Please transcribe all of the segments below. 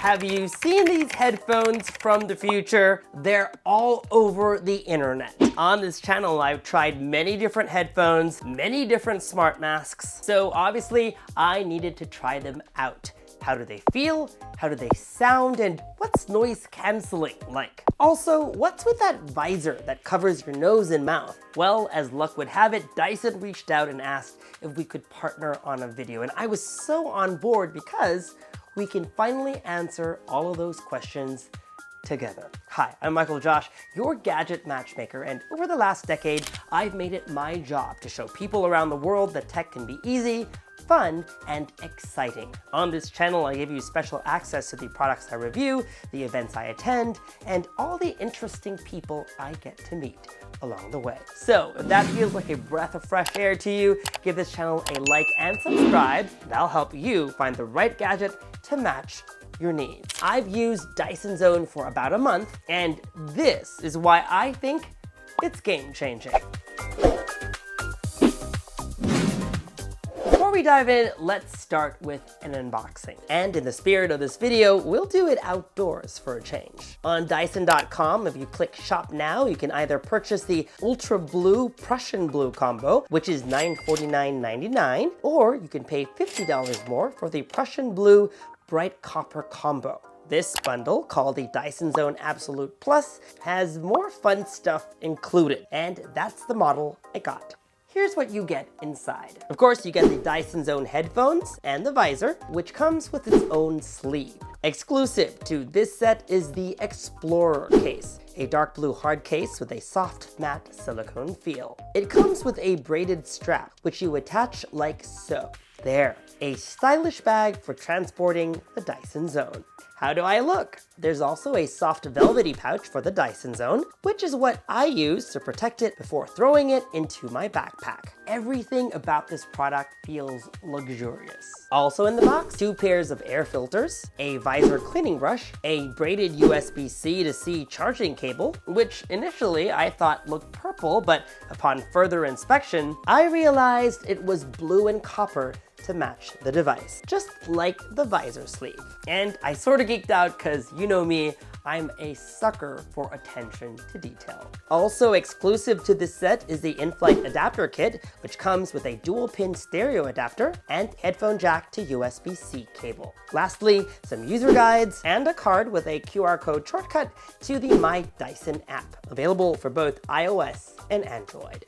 have you seen these headphones from the future? They're all over the internet. On this channel, I've tried many different headphones, many different smart masks. So obviously, I needed to try them out. How do they feel? How do they sound? And what's noise canceling like? Also, what's with that visor that covers your nose and mouth? Well, as luck would have it, Dyson reached out and asked if we could partner on a video. And I was so on board because we can finally answer all of those questions together. Hi, I'm Michael Josh, your gadget matchmaker, and over the last decade, I've made it my job to show people around the world that tech can be easy, fun, and exciting. On this channel, I give you special access to the products I review, the events I attend, and all the interesting people I get to meet along the way. So if that feels like a breath of fresh air to you, give this channel a like and subscribe. That'll help you find the right gadget to match your needs. I've used Dyson Zone for about a month, and this is why I think it's game-changing. Before we dive in, let's start with an unboxing. And in the spirit of this video, we'll do it outdoors for a change. On Dyson.com, if you click Shop Now, you can either purchase the Ultra Blue Prussian Blue combo, which is $949.99, or you can pay $50 more for the Prussian Blue Bright Copper combo. This bundle, called the Dyson Zone Absolute Plus, has more fun stuff included, and that's the model I got. Here's what you get inside. Of course, you get the Dyson Zone headphones and the visor, which comes with its own sleeve. Exclusive to this set is the Explorer case, a dark blue hard case with a soft matte silicone feel. It comes with a braided strap, which you attach like so. There, a stylish bag for transporting the Dyson Zone. How do I look? There's also a soft velvety pouch for the Dyson Zone, which is what I use to protect it before throwing it into my backpack. Everything about this product feels luxurious. Also in the box, 2 pairs of air filters, a visor cleaning brush, a braided USB-C to C charging cable, which initially I thought looked purple, but upon further inspection, I realized it was blue and copper to match the device, just like the visor sleeve. And I sort of geeked out because you know me, I'm a sucker for attention to detail. Also exclusive to this set is the in-flight adapter kit, which comes with a dual pin stereo adapter and headphone jack to USB-C cable. Lastly, some user guides and a card with a QR code shortcut to the My Dyson app, available for both iOS and Android.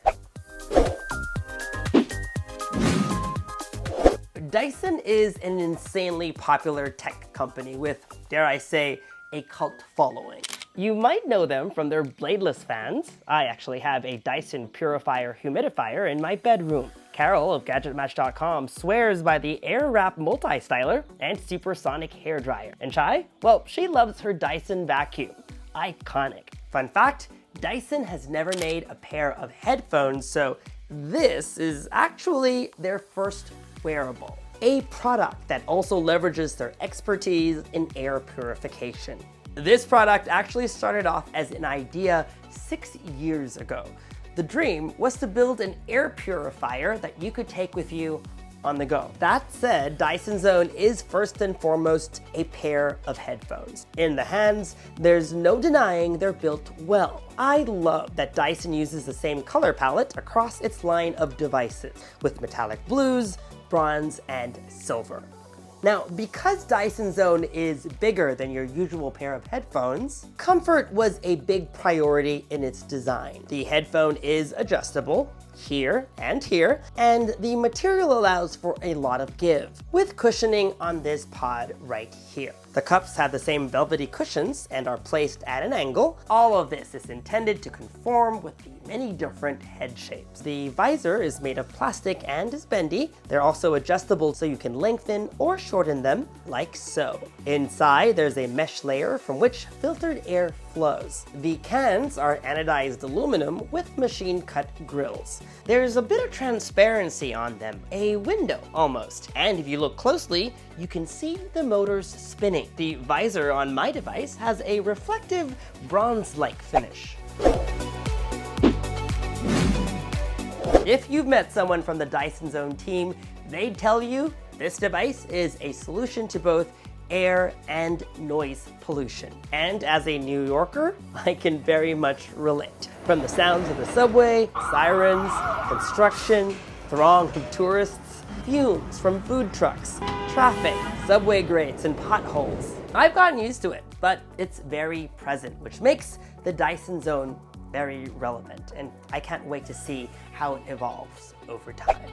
Dyson is an insanely popular tech company with, dare I say, a cult following. You might know them from their bladeless fans. I actually have a Dyson Purifier humidifier in my bedroom. Carol of GadgetMatch.com swears by the Airwrap Multi-Styler and Supersonic Hair Dryer. And Chai? Well, she loves her Dyson vacuum. Iconic. Fun fact, Dyson has never made a pair of headphones, so this is actually their first wearable. A product that also leverages their expertise in air purification. This product actually started off as an idea 6 years ago. The dream was to build an air purifier that you could take with you on the go. That said, Dyson Zone is first and foremost a pair of headphones. In the hands, there's no denying they're built well. I love that Dyson uses the same color palette across its line of devices, with metallic blues, bronze, and silver. Now, because Dyson Zone is bigger than your usual pair of headphones, comfort was a big priority in its design. The headphone is adjustable, here, and the material allows for a lot of give, with cushioning on this pod right here. The cups have the same velvety cushions and are placed at an angle. All of this is intended to conform with the many different head shapes. The visor is made of plastic and is bendy. They're also adjustable so you can lengthen or shorten them, like so. Inside, there's a mesh layer from which filtered air flows. The cans are anodized aluminum with machine-cut grills. There's a bit of transparency on them, a window almost. And if you look closely, you can see the motors spinning. The visor on my device has a reflective bronze-like finish. If you've met someone from the Dyson Zone team, they'd tell you this device is a solution to both air and noise pollution. And as a New Yorker, I can very much relate. From the sounds of the subway, sirens, construction, throng of tourists, fumes from food trucks, traffic, subway grates, and potholes. I've gotten used to it, but it's very present, which makes the Dyson Zone very relevant, and I can't wait to see how it evolves over time.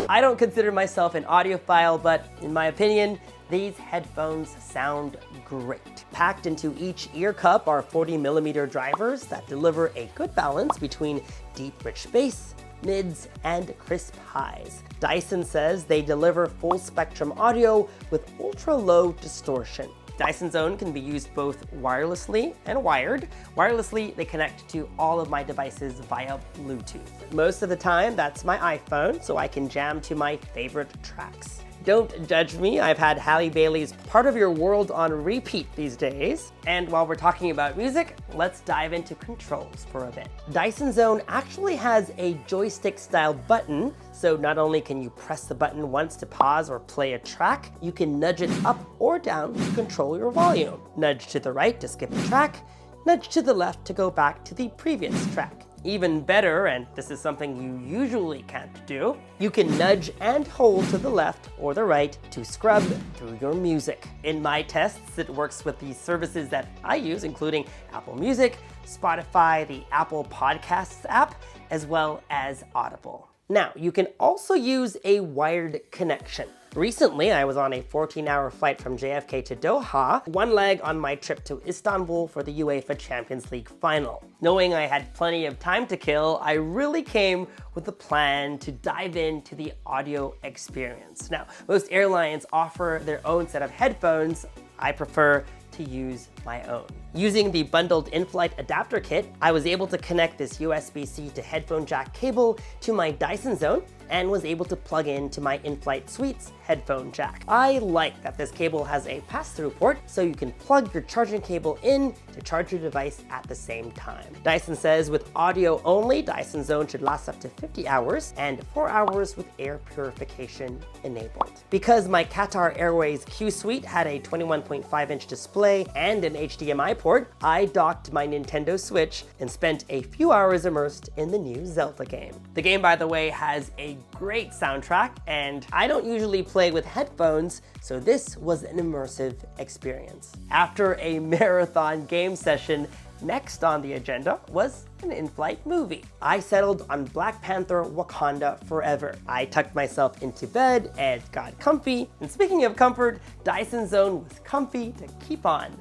I don't consider myself an audiophile, but in my opinion, these headphones sound great. Packed into each ear cup are 40mm drivers that deliver a good balance between deep, rich bass, mids, and crisp highs. Dyson says they deliver full spectrum audio with ultra-low distortion. Dyson Zone can be used both wirelessly and wired. Wirelessly, they connect to all of my devices via Bluetooth. Most of the time, that's my iPhone, so I can jam to my favorite tracks. Don't judge me, I've had Halle Bailey's Part of Your World on repeat these days. And while we're talking about music, let's dive into controls for a bit. Dyson Zone actually has a joystick-style button, so not only can you press the button once to pause or play a track, you can nudge it up or down to control your volume. Nudge to the right to skip a track, nudge to the left to go back to the previous track. Even better, and this is something you usually can't do, you can nudge and hold to the left or the right to scrub through your music. In my tests, it works with the services that I use, including Apple Music, Spotify, the Apple Podcasts app, as well as Audible. Now, you can also use a wired connection. Recently, I was on a 14-hour flight from JFK to Doha, one leg on my trip to Istanbul for the UEFA Champions League final. Knowing I had plenty of time to kill, I really came with a plan to dive into the audio experience. Now, most airlines offer their own set of headphones. I prefer to use my own. Using the bundled in-flight adapter kit, I was able to connect this USB-C to headphone jack cable to my Dyson Zone and was able to plug into my in-flight suite's headphone jack. I like that this cable has a pass-through port, so you can plug your charging cable in to charge your device at the same time. Dyson says with audio only, Dyson Zone should last up to 50 hours and 4 hours with air purification enabled. Because my Qatar Airways Q Suite had a 21.5-inch display and an HDMI port, I docked my Nintendo Switch and spent a few hours immersed in the new Zelda game. The game, by the way, has a great soundtrack, and I don't usually play with headphones, so this was an immersive experience. After a marathon game session, next on the agenda was an in-flight movie. I settled on Black Panther: Wakanda Forever. I tucked myself into bed and got comfy, and speaking of comfort, Dyson Zone was comfy to keep on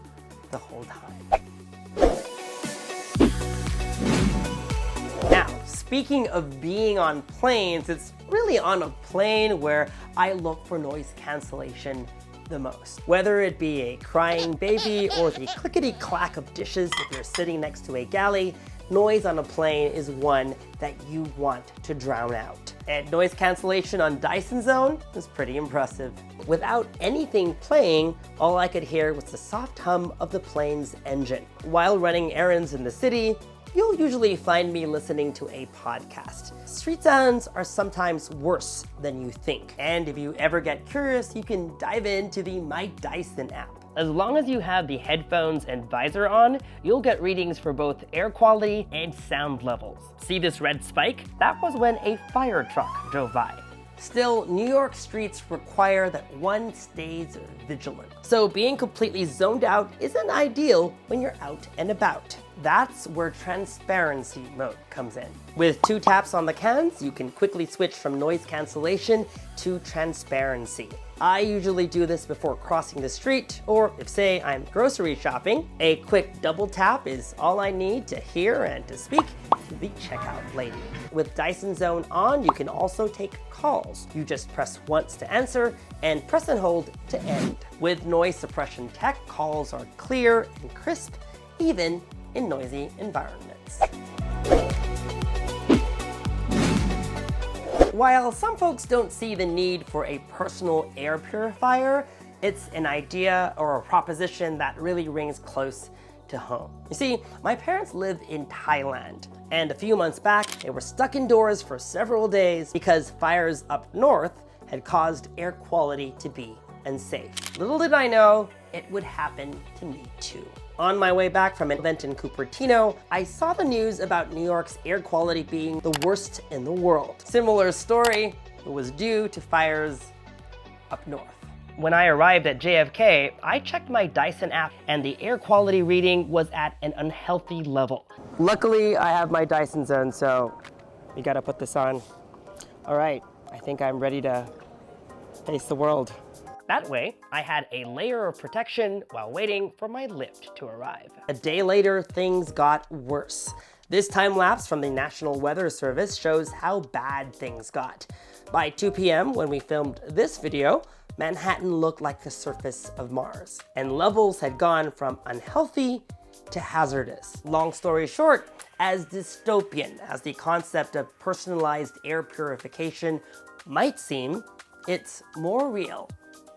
the whole time. Now, speaking of being on planes, it's really on a plane where I look for noise cancellation the most. Whether it be a crying baby or the clickety-clack of dishes if you're sitting next to a galley, noise on a plane is one that you want to drown out. And noise cancellation on Dyson Zone is pretty impressive. Without anything playing, all I could hear was the soft hum of the plane's engine. While running errands in the city, you'll usually find me listening to a podcast. Street sounds are sometimes worse than you think. And if you ever get curious, you can dive into the My Dyson app. As long as you have the headphones and visor on, you'll get readings for both air quality and sound levels. See this red spike? That was when a fire truck drove by. Still, New York streets require that one stays vigilant. So being completely zoned out isn't ideal when you're out and about. That's where transparency mode comes in. With 2 taps on the cans, you can quickly switch from noise cancellation to transparency. I usually do this before crossing the street, or if say I'm grocery shopping, a quick double tap is all I need to hear and to speak to the checkout lady. With Dyson Zone on, you can also take calls. You just press once to answer and press and hold to end. With noise suppression tech, calls are clear and crisp, even in noisy environments. While some folks don't see the need for a personal air purifier, it's an idea or a proposition that really rings close to home. You see, my parents live in Thailand, and a few months back, they were stuck indoors for several days because fires up north had caused air quality to be unsafe. Little did I know, it would happen to me too. On my way back from an event in Cupertino, I saw the news about New York's air quality being the worst in the world. Similar story, it was due to fires up north. When I arrived at JFK, I checked my Dyson app and the air quality reading was at an unhealthy level. Luckily, I have my Dyson Zone, so we gotta put this on. All right, I think I'm ready to face the world. That way, I had a layer of protection while waiting for my lift to arrive. A day later, things got worse. This time lapse from the National Weather Service shows how bad things got. By 2 p.m., when we filmed this video, Manhattan looked like the surface of Mars, and levels had gone from unhealthy to hazardous. Long story short, as dystopian as the concept of personalized air purification might seem, it's more real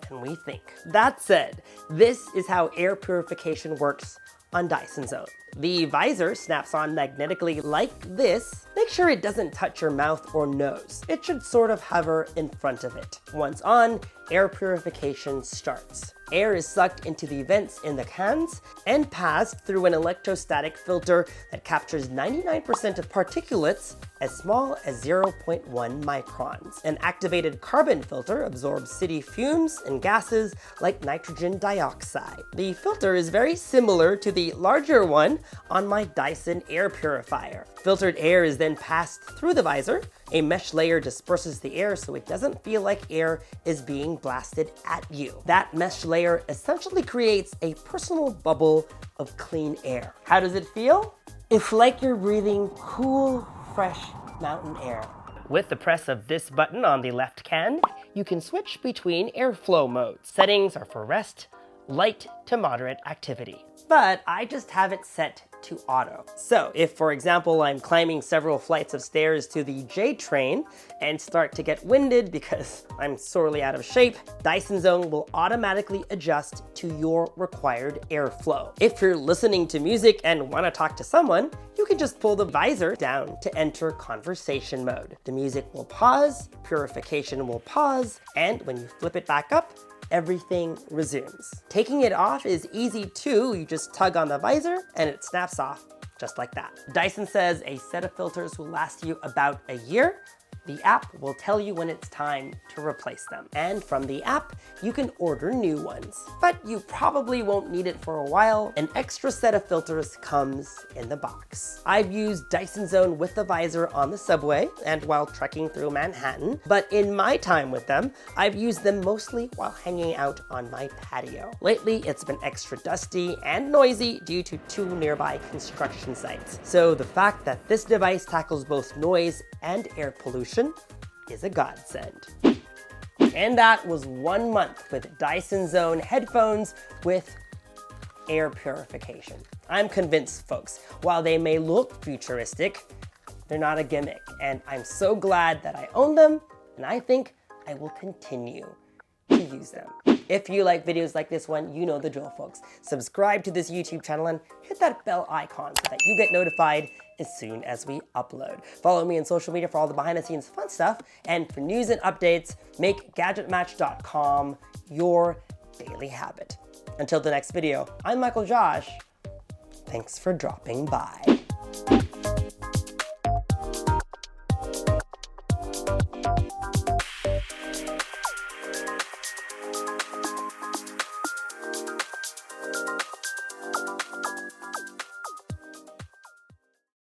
than we think. That said, this is how air purification works on Dyson Zone. The visor snaps on magnetically like this. Make sure it doesn't touch your mouth or nose. It should sort of hover in front of it. Once on, air purification starts. Air is sucked into the vents in the cans and passed through an electrostatic filter that captures 99% of particulates as small as 0.1 microns. An activated carbon filter absorbs city fumes and gases like nitrogen dioxide. The filter is very similar to the larger one on my Dyson air purifier. Filtered air is then passed through the visor. A mesh layer disperses the air so it doesn't feel like air is being blasted at you. That mesh layer essentially creates a personal bubble of clean air. How does it feel? It's like you're breathing cool, fresh mountain air. With the press of this button on the left can, you can switch between airflow modes. Settings are for rest, light to moderate activity. But I just have it set to auto. So if, for example, I'm climbing several flights of stairs to the J train and start to get winded because I'm sorely out of shape, Dyson Zone will automatically adjust to your required airflow. If you're listening to music and want to talk to someone, you can just pull the visor down to enter conversation mode. The music will pause, purification will pause, and when you flip it back up, everything resumes. Taking it off is easy too. You just tug on the visor and it snaps off just like that. Dyson says a set of filters will last you about a year. The app will tell you when it's time to replace them. And from the app, you can order new ones. But you probably won't need it for a while. An extra set of filters comes in the box. I've used Dyson Zone with the visor on the subway and while trekking through Manhattan. But in my time with them, I've used them mostly while hanging out on my patio. Lately, it's been extra dusty and noisy due to 2 nearby construction sites. So the fact that this device tackles both noise and air pollution is a godsend. And that was 1 month with Dyson Zone headphones with air purification. I'm convinced, folks, while they may look futuristic, they're not a gimmick, and I'm so glad that I own them, and I think I will continue to use them. If you like videos like this one, you know the drill, folks. Subscribe to this YouTube channel and hit that bell icon so that you get notified as soon as we upload. Follow me on social media for all the behind the scenes fun stuff, and for news and updates, make GadgetMatch.com your daily habit. Until the next video, I'm Michael Josh. Thanks for dropping by.